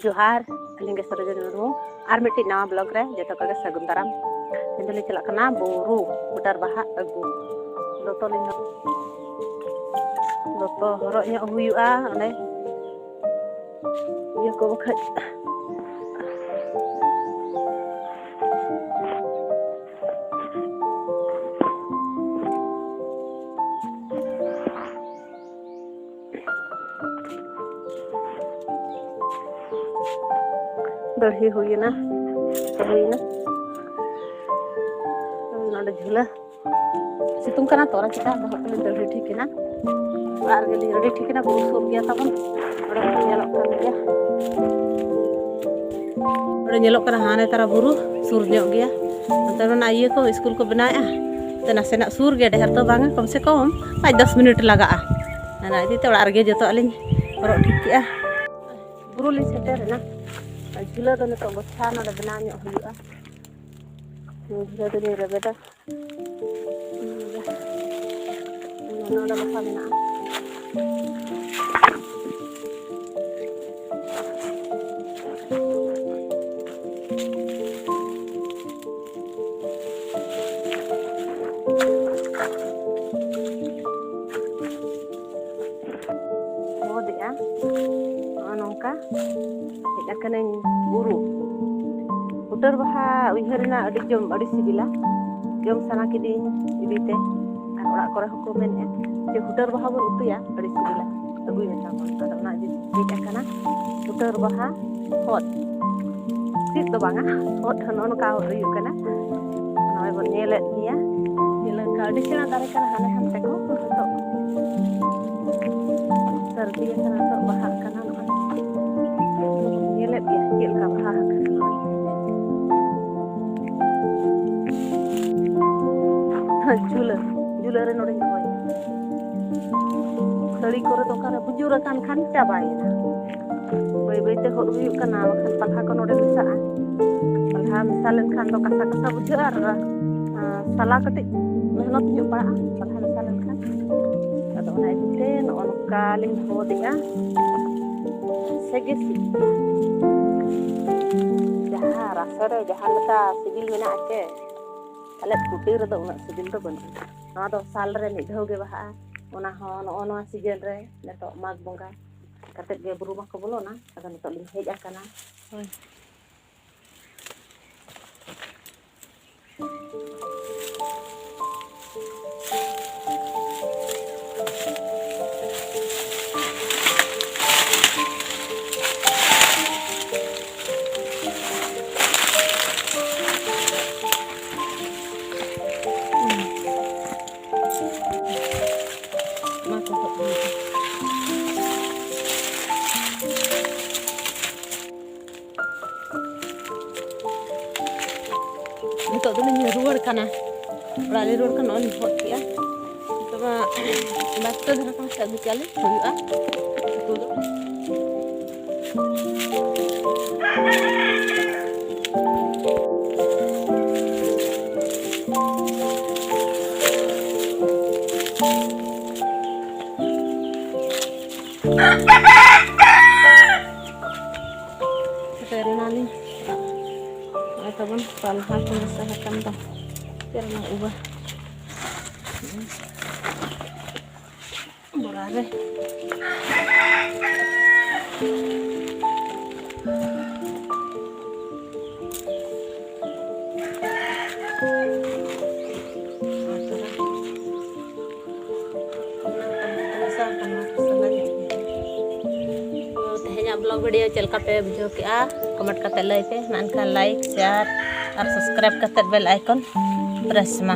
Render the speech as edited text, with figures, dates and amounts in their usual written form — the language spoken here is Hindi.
जोहार अलिंगे सरोजनी मुर्मू और मिट्टी नवा ब्लॉग रे जो को सगुन दाराम तेंदुली चलना बुरु बुटार बाहा अगू दोतो हरो हुआ ओने ये को बखज दही हुईना झूला सितुंग करना तोरा चिता दही ठीक है और रेडी ठीक है बुरु सुर गया तब हाने तारा बुरु सुर गया मतलब ये को स्कूल को बनाया तो नासेना सुर गया ढेर तो बांगा कम से कम 5-10 मिनट लगा इदी ते जो और ठीक है बुरु ली सेटेरना झूला तो नित गोछा ना बना हुआ झूला तो रेबेदा बसा बना नौका हेकने बुरु बुटर बाहा उहरना जम सिबिला जम सना किदिन इदीते और ओड़ा करे हको मेन जे बुटर बाहा बन उतुया सिबिला अगुई मेता बन अदना हेकना बुटर बाहा हot सिट तो बांगा hot नोनका हुयु कना नय बन नेले निया जेला गाडी सेना दारे कना हाने हमते को तो सर्दी कना तो बाहा कना नेले बिया जेल का बाहा झूला रे नोडे होय सड़ी करे तो करे बुजुर कान खान चाबायना बई बई ते होड़ हुयु कना बखन पलहा को नोडे मिसा पलहा मिसालन खान तो कसा कसा बुझा और साला कटे मेहनत जो पा पलहा मिसालन खान अदो ना इते नोनका लिंग हो दिया सेगे जहाँ रासरे जहाँ लता सिबिल मेना आके अले कुटी रे तो उना सिबिल तो बन ना तो साल रे मिधौ गे बहा ओना हो नो सीजन रे नेतो माग बंगा कते गे बुरु मा को बोलो ना अदा नितो लिंग हेज आकना नितो तो नि रुवर कना ओराले रुवर कना नि हot किया तो बात तो धरा का सगु चाले हुआ तो seterenali teman palha ko nasahakan to pero na uba borare blog video चलका पे बुझो के कमेंट करते लय पे नानका लाइक शेयर और सब्सक्राइब करते बेल आइकन प्रेस मा